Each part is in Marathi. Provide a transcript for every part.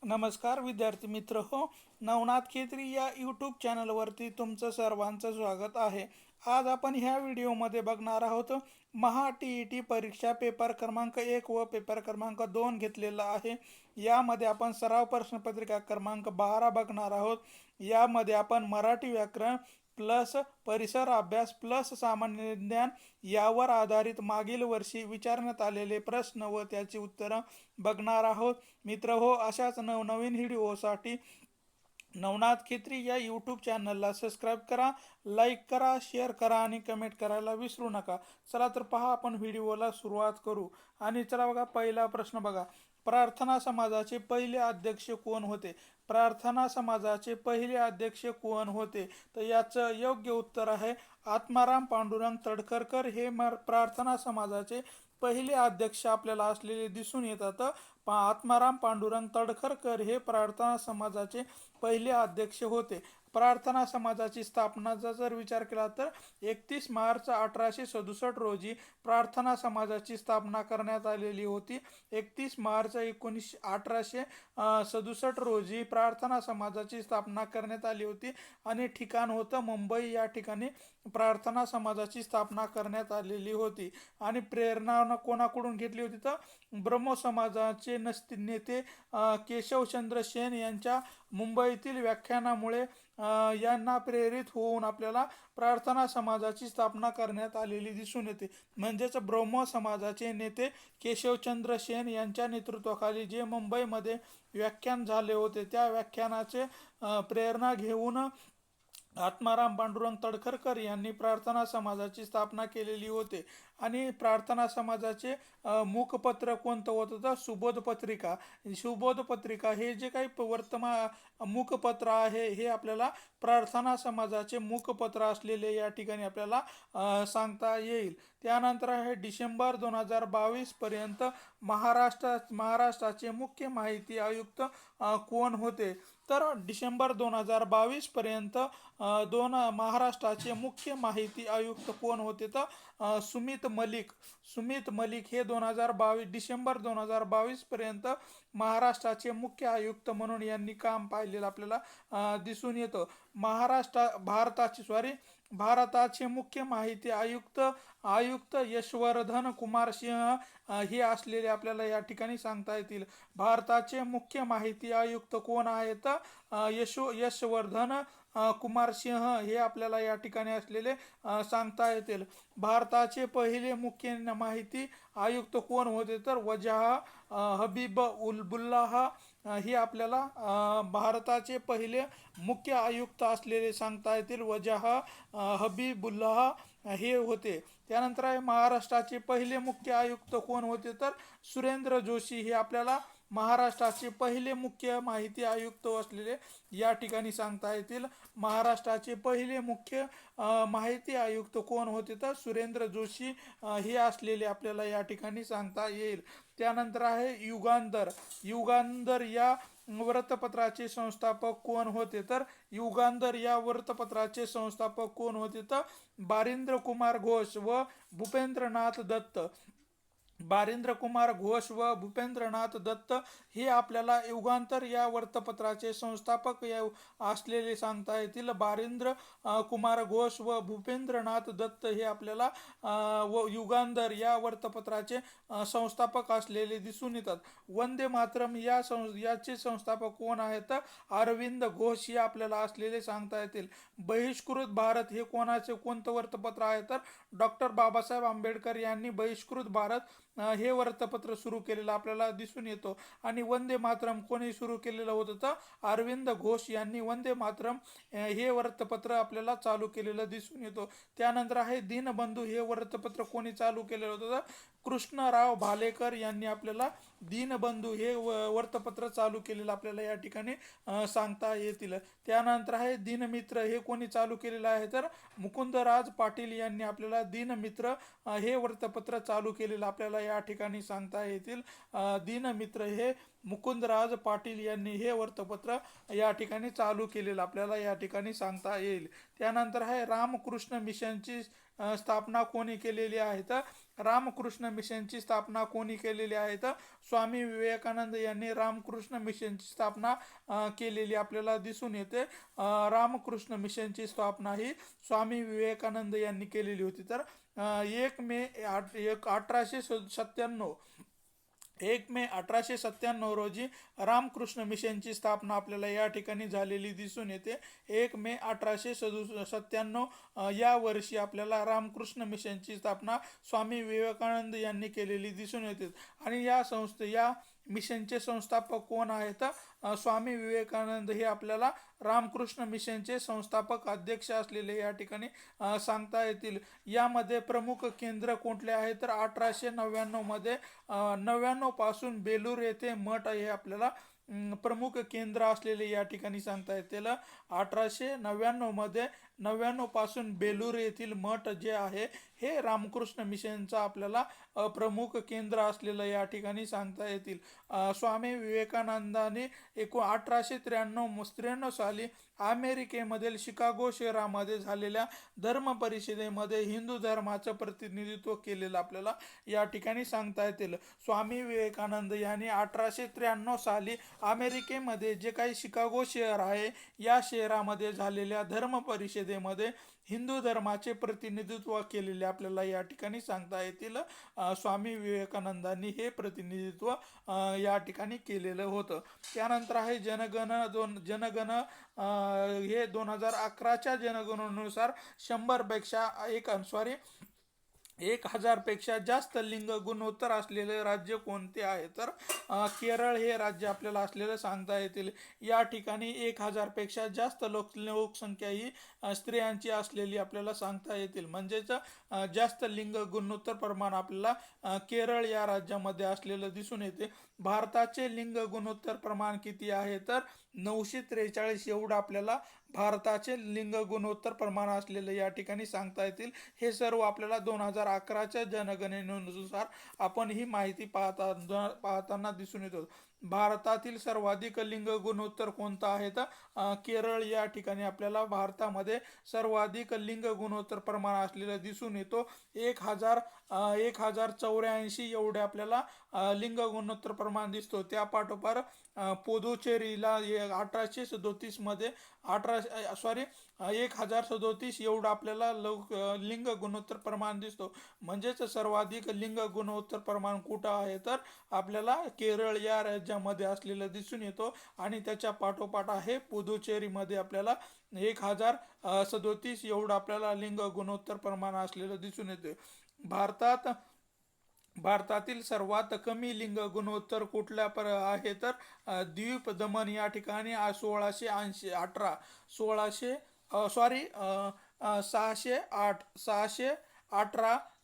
नमस्कार विद्यार्थी मित्र हो. नवनाथ खेत्री या यूट्यूब चॅनलवरती तुमचं सर्वांचं स्वागत आहे. आज आपण ह्या व्हिडिओमध्ये बघणार आहोत महा TET परीक्षा पेपर क्रमांक 1 व पेपर क्रमांक 2 घेतलेला आहे. यामध्ये आपण सराव प्रश्नपत्रिका क्रमांक 12 बघणार आहोत. यामध्ये आपण मराठी व्याकरण प्लस परिसर अभ्यास प्लस सामान्य ज्ञान यावर आधारित मागील वर्षी विचारण्यात आलेले प्रश्न व त्याची उत्तरं बघणार आहोत. मित्र हो, अशाच नवनवीन व्हिडिओसाठी नवनाथ खेत्री या यूट्यूब चॅनलला सबस्क्राईब करा, लाईक करा, शेअर करा आणि कमेंट करायला विसरू नका. चला तर पहा, आपण व्हिडिओला सुरुवात करू. आणि चला बघा, पहिला प्रश्न बघा. प्रार्थना समाजाचे पहिले अध्यक्ष कोण होते? प्रार्थना समाजाचे पहिले अध्यक्ष कोण होते? तर याचं योग्य उत्तर आहे आत्माराम पांडुरंग तडखरकर. हे प्रार्थना समाजाचे पहिले अध्यक्ष आपल्याला असलेले दिसून येतात. आत्माराम पांडुरंग तडखरकर हे प्रार्थना समाजाचे पहिले अध्यक्ष होते. प्रार्थना समाजाची स्थापनाचा जर विचार केला तर 31 मार्च 1867 रोजी प्रार्थना समाजाची स्थापना करण्यात आलेली होती. 31 मार्च 1867 रोजी प्रार्थना समाजाची स्थापना करण्यात आली होती आणि ठिकाण होतं मुंबई. या ठिकाणी प्रार्थना समाजाची स्थापना करण्यात आलेली होती. आणि प्रेरणा कोणाकडून घेतली होती? तर ब्रह्म समाजाचे नेते केशवचंद्र सेन यांच्या मुंबईतील व्याख्यानामुळे यांना प्रेरित होऊन आपल्याला प्रार्थना समाजाची स्थापना करण्यात आलेली दिसून येते. म्हणजेच ब्रह्म समाजाचे नेते केशवचंद्र सेन यांच्या नेतृत्वाखाली जे मुंबईमध्ये व्याख्यान झाले होते, त्या व्याख्यानाचे प्रेरणा घेऊन आत्माराम पांडुरंग तडखरकर यांनी प्रार्थना समाजाची स्थापना केलेली होती. आणि प्रार्थना समाजाचे मुखपत्र कोणतं होतं? तर सुबोध पत्रिका. सुबोध पत्रिका हे जे काही मुखपत्र आहे, हे आपल्याला प्रार्थना समाजाचे मुखपत्र असलेले या ठिकाणी आपल्याला सांगता येईल. त्यानंतर आहे डिसेंबर 2022 पर्यंत महाराष्ट्राचे मुख्य माहिती आयुक्त कोण होते? तर डिसेंबर 2022 पर्यंत महाराष्ट्राचे मुख्य माहिती आयुक्त कोण होते? तर सुमित मलिक हे डिसेंबर 2022 पर्यंत महाराष्ट्राचे मुख्य आयुक्त म्हणून यांनी काम पाहिलेलं आपल्याला दिसून येतं. भारताचे मुख्य माहिती आयुक्त यशवर्धन कुमार सिंह हे असलेले आपल्याला या ठिकाणी सांगता येतील. भारताचे मुख्य माहिती आयुक्त कोण आहेत? यशवर्धन कुमार सिंह हे आपल्याला या ठिकाणी असलेले सांगता येतील. भारताचे पहिले मुख्य माहिती आयुक्त कोण होते? तर वजाह हबीबुल्लाह हे आपल्याला भारताचे पहिले मुख्य आयुक्त असलेले सांगता येतील. वजाह हबीबुल्लाह हे होते. त्यानंतर आहे महाराष्ट्राचे पहिले मुख्य आयुक्त कोण होते? तर सुरेंद्र जोशी हे आपल्याला महाराष्ट्राचे पहिले मुख्य माहिती आयुक्त असलेले या ठिकाणी सांगता येतील. महाराष्ट्राचे पहिले मुख्य माहिती आयुक्त कोण होते? तर सुरेंद्र जोशी हे असलेले आपल्याला या ठिकाणी सांगता येईल. त्यानंतर आहे युगांधर या वृत्तपत्राचे संस्थापक कोण होते? तर युगांधर या वृत्तपत्राचे संस्थापक कोण होते? तर बारिंद्र कुमार घोष व भूपेंद्रनाथ दत्त. बारिंद्र कुमार घोष व भूपेंद्रनाथ दत्त हे आपल्याला युगांतर या वृत्तपत्राचे संस्थापक असलेले सांगता येतील. बारिंद्र कुमार घोष व भूपेंद्रनाथ दत्त हे आपल्याला युगांतर या वृत्तपत्राचे संस्थापक असलेले दिसून येतात. वंदे मातरम याचे संस्थापक कोण आहेत? अरविंद घोष हे आपल्याला असलेले सांगता येतील. बहिष्कृत भारत हे कोणतं वृत्तपत्र आहे? तर डॉक्टर बाबासाहेब आंबेडकर यांनी बहिष्कृत भारत हे वृत्तपत्र सुरू केलेलं आपल्याला दिसून येतो. आणि वंदे मातरम कोणी सुरू केलेलं होतं? तर अरविंद घोष यांनी वंदे मातरम हे वृत्तपत्र आपल्याला चालू केलेलं दिसून येतो. त्यानंतर आहे दीनबंधू हे वृत्तपत्र कोणी चालू केलेलं होतं? तर कृष्णराव भालेकर यांनी आपल्याला दीनबंधू हे वृत्तपत्र चालू केलेलं आपल्याला या ठिकाणी सांगता येतील. त्यानंतर आहे दीनमित्र हे कोणी चालू केलेलं आहे? तर मुकुंदराज पाटील यांनी आपल्याला दीनमित्र हे वृत्तपत्र चालू केलेलं आपल्याला या ठिकाणी सांगता येतील. दीनमित्र हे मुकुंदराज पाटील यांनी हे वृत्तपत्र या ठिकाणी चालू केलेलं आपल्याला या ठिकाणी सांगता येईल. त्यानंतर आहे रामकृष्ण मिशनची स्थापना कोणी केलेली आहे? तर रामकृष्ण मिशनची स्थापना कोणी केलेली आहे? तर स्वामी विवेकानंद यांनी रामकृष्ण मिशनची स्थापना केलेली आपल्याला दिसून येते. रामकृष्ण मिशनची स्थापना ही स्वामी विवेकानंद यांनी केलेली होती. तर 1897 1897 रोजी रामकृष्ण मिशनची स्थापना आपल्याला या ठिकाणी झालेली दिसून येते. 1 मे 1897 या वर्षी आपल्याला रामकृष्ण मिशनची स्थापना स्वामी विवेकानंद यांनी केलेली दिसून येते. आणि या मिशनचे संस्थापक कोण आहेत? स्वामी विवेकानंद हे आपल्याला रामकृष्ण मिशनचे संस्थापक अध्यक्ष असलेले या ठिकाणी सांगता येतील. यामध्ये प्रमुख केंद्र कुठले आहे? तर 1899 मध्ये 99 पासून बेलूर येथे मठ हे आपल्याला प्रमुख केंद्र असलेले या ठिकाणी सांगता येतील. 1899 मध्ये 99 पासून बेलूर येथील मठ जे आहे हे रामकृष्ण मिशनचा आपल्याला प्रमुख केंद्र असलेलं या ठिकाणी सांगता येतील. स्वामी विवेकानंदाने 1893 साली अमेरिकेमधील शिकागो शहरामध्ये झालेल्या धर्म परिषदेमध्ये हिंदू धर्माचं प्रतिनिधित्व केलेलं आपल्याला या ठिकाणी सांगता येतील. स्वामी विवेकानंद यांनी 1893 साली अमेरिकेमध्ये जे काही शिकागो शहर आहे या शहरामध्ये झालेल्या धर्म परिषदेमध्ये हिंदू धर्माचे प्रतिनिधित्व केलेले आपल्याला या ठिकाणी सांगता येतील. स्वामी विवेकानंदांनी हे प्रतिनिधित्व या ठिकाणी केलेलं होतं. त्यानंतर आहे जनगण हे 2011च्या जनगणनेनुसार 1000 पेक्षा जास्त लिंग गुणोत्तर असलेले राज्य कोणते आहे? तर केरळ हे राज्य आपल्याला असलेलं सांगता येतील. या ठिकाणी 1000 पेक्षा जास्त लोकसंख्या ही स्त्रियांची असलेली आपल्याला सांगता येतील. म्हणजेच जास्त लिंग गुणोत्तर प्रमाण आपल्याला केरळ या राज्यामध्ये असलेलं दिसून येते. भारताचे लिंग गुणोत्तर प्रमाण किती आहे? तर 943 एवढं आपल्याला भारताचे लिंग गुणोत्तर प्रमाण असलेले या ठिकाणी सांगता येतील. हे सर्व आपल्याला 2011च्या जनगणनेनुसार आपण ही माहिती पाहताना दिसून येतो. भारतातील सर्वाधिक लिंग गुणोत्तर कोणता आहे? तर केरळ या ठिकाणी आपल्याला भारतामध्ये सर्वाधिक लिंग गुणोत्तर प्रमाण असलेलं दिसून येतो. 1084 एवढे आपल्याला लिंग गुणोत्तर प्रमाण दिसतो. त्या पाठोपाठ पुदुचेरीला 1837 मध्ये 1037 एवढं आपल्याला लिंग गुणोत्तर प्रमाण दिसतो. म्हणजेच सर्वाधिक लिंग गुणोत्तर प्रमाण कुठं आहे? तर आपल्याला केरळ या राज्यामध्ये असलेलं दिसून येतो. आणि त्याच्या पाठोपाठ आहे पुदुचेरीमध्ये आपल्याला 1037 एवढं आपल्याला लिंग गुणोत्तर प्रमाण असलेलं दिसून येते. भारतातील सर्वात कमी लिंग गुणोत्तर कुठल्या आहे? तर द्वीप दमन या ठिकाणी 618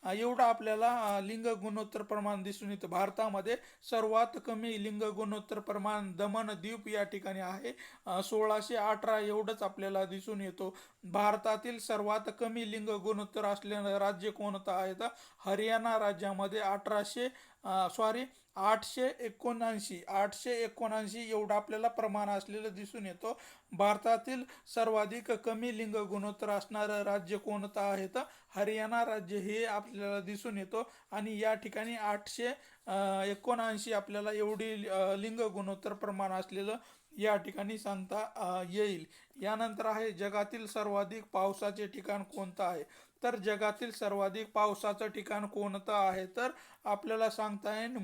एवढं आपल्याला लिंग गुणोत्तर प्रमाण दिसून येतं. भारतामध्ये सर्वात कमी लिंग गुणोत्तर प्रमाण दमन द्वीप या ठिकाणी आहे. 1618 एवढंच आपल्याला दिसून येतो. भारतातील सर्वात कमी लिंग गुणोत्तर असलेलं राज्य कोणतं आहे? तर हरियाणा राज्यामध्ये 879 एवढं आपल्याला प्रमाण असलेलं दिसून येतो. भारतातील सर्वाधिक कमी लिंग गुणोत्तर असणारं राज्य कोणतं आहे? तर हरियाणा राज्य हे आपल्याला दिसून येतो. आणि या ठिकाणी 879 आपल्याला एवढी लिंग गुणोत्तर प्रमाण असलेलं या ठिकाणी सांगता येईल. यानंतर आहे जगातील सर्वाधिक पावसाचे ठिकाण कोणतं आहे? तर जगातील सर्वाधिक पावसाचं ठिकाण कोणतं आहे? तर आपल्याला सांगता येईल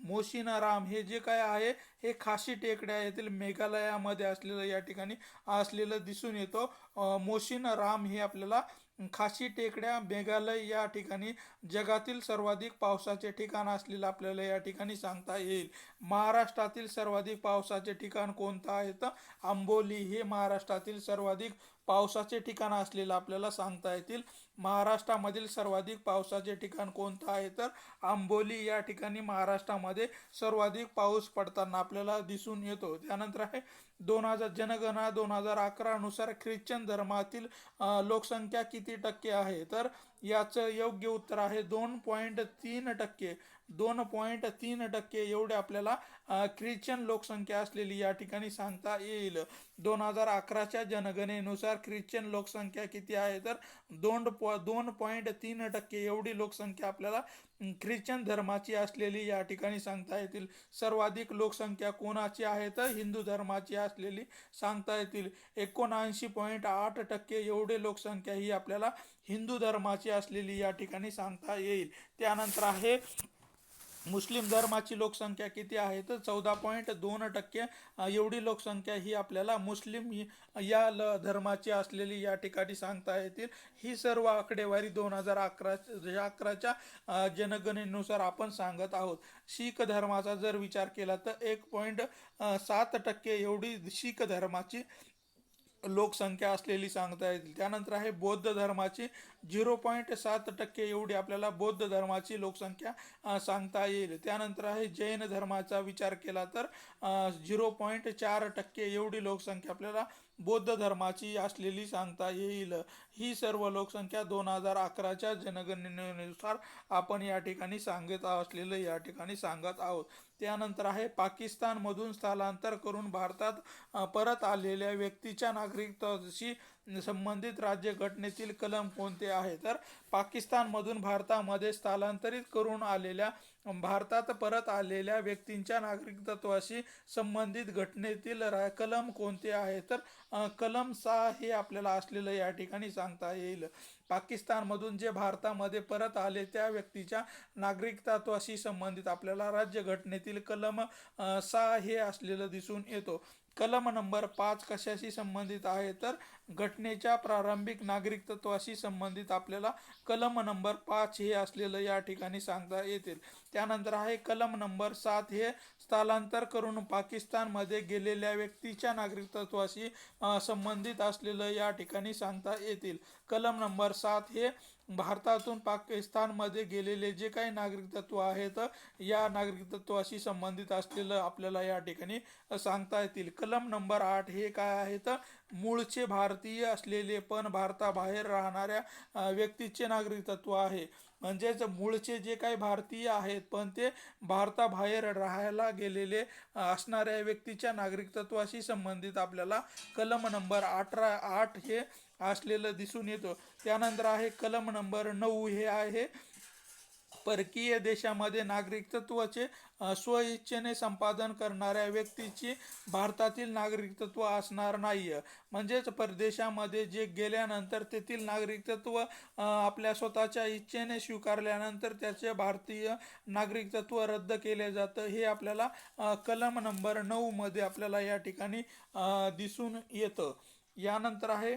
मोसिनराम हे जे काय आहे हे खासी टेकड्या येथील मेघालयामध्ये असलेलं या ठिकाणी असलेलं दिसून येतो. मोसिनराम हे आपल्याला खासी टेकड्या मेघालय या ठिकाणी जगातील सर्वाधिक पावसाचे ठिकाण असलेलं आपल्याला या ठिकाणी सांगता येईल. महाराष्ट्रातील सर्वाधिक पावसाचे ठिकाण कोणतं आहे? तर आंबोली हे महाराष्ट्रातील सर्वाधिक पावसाचे ठिकाण असलेलं आपल्याला सांगता येतील. महाराष्ट्रामधील सर्वाधिक पावसाचे ठिकाण कोणतं आहे? तर आंबोली या ठिकाणी महाराष्ट्रामध्ये सर्वाधिक पाऊस पडताना आपल्याला दिसून येतो. त्यानंतर आहे जनगणना 2011 नुसार ख्रिश्चन धर्मातील लोकसंख्या किती टक्के आहे? तर याचं योग्य उत्तर आहे 2.3%. 2.3% एवढे आपल्याला ख्रिश्चन लोकसंख्या असलेली या ठिकाणी सांगता येईल. 2011च्या जनगणनेनुसार ख्रिश्चन लोकसंख्या किती आहे तर 2.3% एवढी लोकसंख्या आपल्याला ख्रिश्चन धर्माची असलेली या ठिकाणी सांगता येतील. सर्वाधिक लोकसंख्या कोणाची आहे तर हिंदू धर्माची असलेली सांगता येतील. 79.8% एवढे लोकसंख्या ही आपल्याला हिंदू धर्माची असलेली या ठिकाणी सांगता येईल. त्यानंतर आहे मुस्लिम धर्माची लोकसंख्या किती आहे तर 14.2% एवढी लोकसंख्या ही आपल्याला मुस्लिम या धर्माची असलेली या ठिकाणी सांगता येतील. ही सर्व आकडेवारी 2011च्या जनगणनेनुसार आपण सांगत आहोत. शीख धर्माचा जर विचार केला तर 1.7% एवढी शीख धर्माची लोकसंख्या असलेली सांगता येतील. त्यानंतर आहे बौद्ध धर्माची 0.7% एवढी आपल्याला बौद्ध धर्माची लोकसंख्या सांगता येईल. त्यानंतर आहे जैन धर्माचा विचार केला तर 0.4% एवढी लोकसंख्या आपल्याला बौद्ध धर्माची असलेली सांगता येईल. ही सर्व लोकसंख्या 2011च्या जनगणनेनुसार आपण या ठिकाणी सांगत असलेलं या ठिकाणी सांगत आहोत. त्यानंतर आहे पाकिस्तानमधून स्थलांतर करून भारतात परत आलेल्या व्यक्तीच्या नागरिकत्वाशी संबंधित राज्य घटनेतील कलम कोणते आहे तर पाकिस्तानमधून भारतामध्ये स्थलांतरित करून आलेल्या भारतात परत आलेल्या व्यक्तींच्या नागरिकत्वाशी संबंधित घटनेतील कलम कोणते आहे तर कलम 6 हे आपल्याला असलेलं या ठिकाणी सांगता येईल. पाकिस्तानमधून जे भारतामध्ये परत आले त्या व्यक्तीच्या नागरिकत्वाशी संबंधित आपल्याला राज्यघटनेतील कलम 6 हे असलेलं दिसून येतो. कलम नंबर 5 कशाशी संबंधित आहे तर घटनेच्या प्रारंभिक नागरिकत्वाशी संबंधित आपल्याला कलम नंबर 5 हे असलेलं या ठिकाणी सांगता येतील. त्यानंतर आहे कलम नंबर 7 हे स्थलांतर करून पाकिस्तानमध्ये गेलेल्या व्यक्तीच्या नागरिकत्वाशी संबंधित असलेलं या ठिकाणी सांगता येतील. कलम नंबर 7 हे भारतातून पाकिस्तानमध्ये गेलेले जे काही नागरिकत्व आहेत या नागरिकत्वाशी संबंधित असलेलं आपल्याला या ठिकाणी सांगता येतील. कलम नंबर 8 हे काय आहे तर मूळचे भारतीय असलेले पण भारताबाहेर राहणाऱ्या व्यक्तीचे नागरिकत्व आहे. म्हणजेच मूळचे जे काही भारतीय आहेत पण ते भारताबाहेर राहायला गेलेले असणाऱ्या व्यक्तीच्या नागरिकत्वाशी संबंधित आपल्याला कलम नंबर 8 हे असलेलं दिसून येतं. त्यानंतर आहे कलम नंबर 9 हे आहे परकीय देशामध्ये नागरिकत्वाचे स्वइच्छेने संपादन करणाऱ्या व्यक्तीची भारतातील नागरिकत्व असणार नाही. म्हणजेच परदेशामध्ये जे गेल्यानंतर तेथील नागरिकत्व आपल्या स्वतःच्या इच्छेने स्वीकारल्यानंतर त्याचे भारतीय नागरिकत्व रद्द केले जातं. हे आपल्याला कलम नंबर 9 मध्ये आपल्याला या ठिकाणी दिसून येतं. यानंतर आहे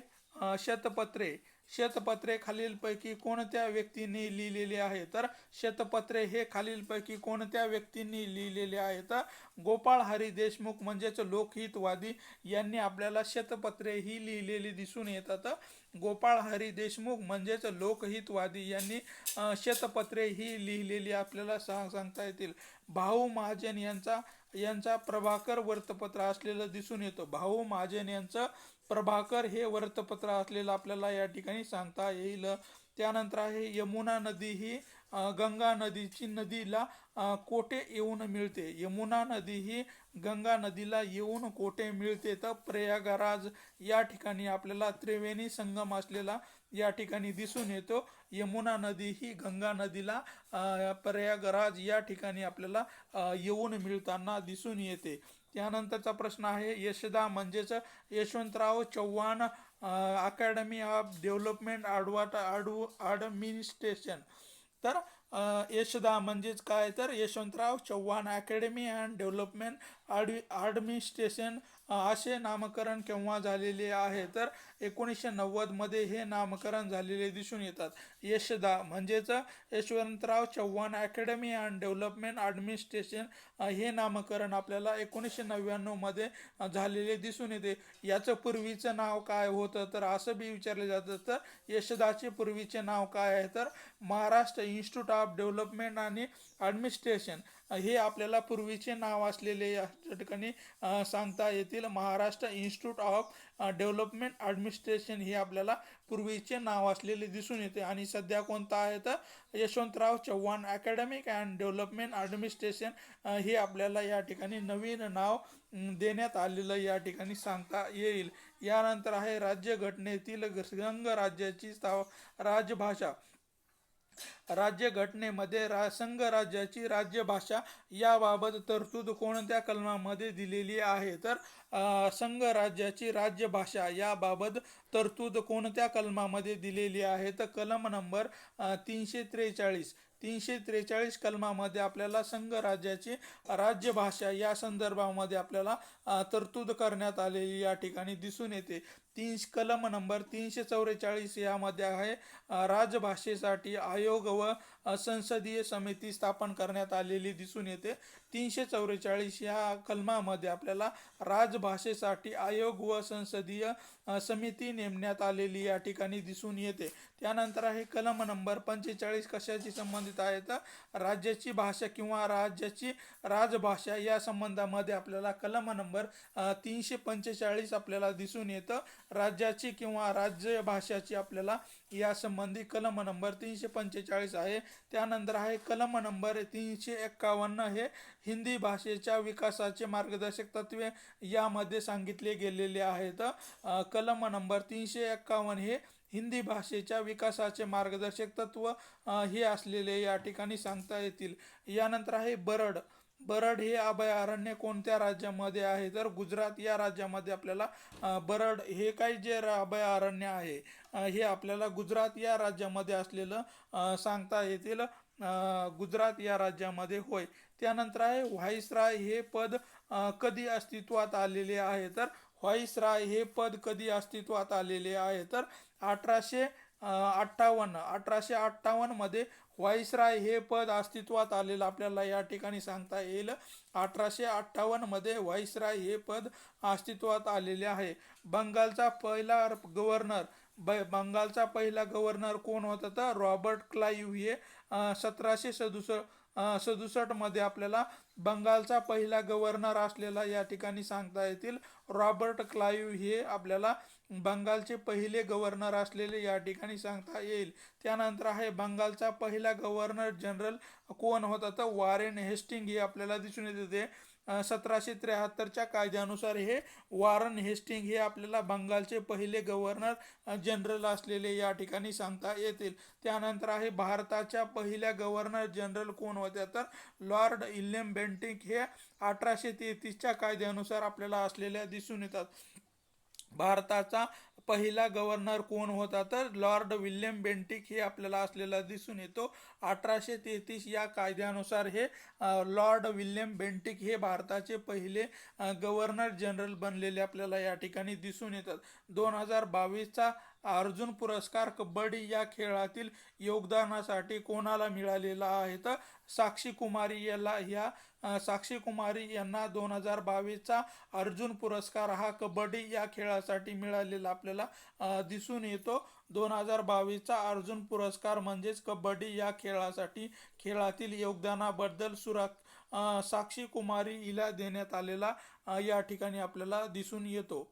शतपत्रे. शतपत्रे खालीलपैकी कोणत्या व्यक्तींनी लिहिलेले आहे तर शतपत्रे हे खालीलपैकी कोणत्या व्यक्तींनी लिहिलेले आहे तर गोपाळ हरी देशमुख म्हणजेच लोकहितवादी यांनी आपल्याला शतपत्रे ही लिहिलेली दिसून येतात. गोपाळ हरी देशमुख म्हणजेच लोकहितवादी यांनी शतपत्रे ही लिहिलेली आपल्याला सांगता येतील. भाऊ महाजन यांचा प्रभाकर वृत्तपत्र असलेलं दिसून येतं. भाऊ महाजन यांचं प्रभाकर हे वृत्तपत्र असलेलं आपल्याला या ठिकाणी सांगता येईल. त्यानंतर आहे यमुना नदी ही गंगा नदीला कोठे येऊन मिळते. यमुना नदी ही गंगा नदीला येऊन कोठे मिळते तर प्रयागराज या ठिकाणी आपल्याला त्रिवेणी संगम असलेला या ठिकाणी दिसून येतो. यमुना नदी ही गंगा नदीला प्रयागराज या ठिकाणी आपल्याला येऊन मिळताना दिसून येते. त्यानंतरचा प्रश्न आहे यशदा म्हणजेच Yashwantrao Chavan academy of development administration. तर यशदा म्हणजेच काय तर Yashwantrao Chavan academy and development administration असे नामकरण केव्हा झालेले आहे तर 1990 मध्ये हे नामकरण झालेले दिसून येतात. यशदा म्हणजेच Yashwantrao Chavan academy and development administration हे नामकरण आपल्याला 1999 मध्ये झालेले दिसून येते. याचं पूर्वीचं नाव काय होतं तर असं बी विचारलं जातं तर यशदाचे पूर्वीचे नाव काय आहे तर महाराष्ट्र इन्स्टिट्यूट ऑफ डेव्हलपमेंट आणि ॲडमिनिस्ट्रेशन हे आपल्याला पूर्वीचे नाव असलेले या ठिकाणी सांगता येतील. Maharashtra institute of development administration हे आपल्याला पूर्वीचे नाव असलेले दिसून येते. आणि सध्या कोणतं आहे तर Yashwantrao Chavan academic and development administration हे आपल्याला या ठिकाणी नवीन नाव देण्यात आलेलं या ठिकाणी सांगता येईल. यानंतर आहे राज्यघटनेतील संघराज्याची राजभाषा. राज्यघटनेमध्ये संघराज्याची राज्यभाषा याबाबत तरतूद कोणत्या कलमामध्ये दिलेली आहे तर संघराज्याची राज्यभाषा याबाबत तरतूद कोणत्या कलमामध्ये दिलेली आहे तर कलम नंबर 343 कलमामध्ये आपल्याला संघराज्याची राज्यभाषा या संदर्भामध्ये आपल्याला तरतूद करण्यात आलेली या ठिकाणी दिसून येते. कलम नंबर 344 यामध्ये आहे राजभाषेसाठी आयोग व संसदीय समिती स्थापन करण्यात आलेली दिसून येते. 344 या कलमामध्ये आपल्याला राजभाषेसाठी आयोग व संसदीय समिती नेमण्यात आलेली या ठिकाणी दिसून येते. त्यानंतर आहे कलम नंबर 45 कशाशी संबंधित आहे तर राज्याची भाषा किंवा राज्याची राजभाषा या संबंधामध्ये आपल्याला कलम नंबर 345 आपल्याला दिसून येतं. राज्याची किंवा राज्य भाषाची आपल्याला या संबंधी कलम नंबर 345 आहे. त्यानंतर आहे कलम नंबर 351 हे हिंदी भाषेच्या विकासाचे मार्गदर्शक तत्वे यामध्ये सांगितले गेलेले आहेत. कलम नंबर 351 हे हिंदी भाषेच्या विकासाचे मार्गदर्शक तत्व हे असलेले या ठिकाणी सांगता येतील. यानंतर आहे बरड हे अभयारण्य कोणत्या राज्यामध्ये आहे तर गुजरात या राज्यामध्ये आपल्याला बरड हे काही जे अभयारण्य आहे हे आपल्याला गुजरात या राज्यामध्ये असलेलं सांगता येतील. गुजरात या राज्यामध्ये होय. त्यानंतर आहे व्हाईसराय हे पद कधी अस्तित्वात आलेले आहे तर व्हाईसराय हे पद कधी अस्तित्वात आलेले आहे तर 1858 मध्ये व्हाईसराय हे पद अस्तित्वात आलेलं आपल्याला या ठिकाणी सांगता येईल. 1858 मध्ये व्हाईसराय हे पद अस्तित्वात आलेले आहे. बंगालचा पहिला गव्हर्नर कोण होता तर रॉबर्ट क्लाइव्ह हे 1767 मध्ये आपल्याला बंगालचा पहिला गव्हर्नर असलेला या ठिकाणी सांगता येतील. रॉबर्ट क्लाइव्ह हे आपल्याला बंगालचे पहिले गव्हर्नर असलेले या ठिकाणी सांगता येईल. त्यानंतर आहे बंगालचा पहिला गव्हर्नर जनरल कोण होता तर वॉरेन हेस्टिंग हे आपल्याला दिसून येते. 1773च्या कायद्यानुसार हे वॉरेन हेस्टिंग हे आपल्याला बंगालचे पहिले गव्हर्नर जनरल असलेले या ठिकाणी सांगता येतील. त्यानंतर आहे भारताच्या पहिल्या गव्हर्नर जनरल कोण होत्या तर लॉर्ड विल्यम बेंटिक हे 1833च्या कायद्यानुसार आपल्याला असलेल्या दिसून येतात. भारताचा पहिला गव्हर्नर कोण होता तर लॉर्ड विल्यम बेंटिक हे आपल्याला असलेला दिसून येतो. 1833 या कायद्यानुसार हे लॉर्ड विल्यम बेंटिक हे भारताचे पहिले गव्हर्नर जनरल बनलेले आपल्याला या ठिकाणी दिसून येतात. 2022चा अर्जुन पुरस्कार कबड्डी या खेळातील योगदानासाठी कोणाला मिळालेला आहे तर साक्षी कुमारी यांना 2022चा अर्जुन पुरस्कार हा कबड्डी या खेळासाठी मिळालेला आपल्याला दिसून येतो. 2022चा अर्जुन पुरस्कार म्हणजेच कबड्डी या खेळातील योगदानाबद्दल साक्षी कुमारी हिला देण्यात आलेला या ठिकाणी आपल्याला दिसून येतो.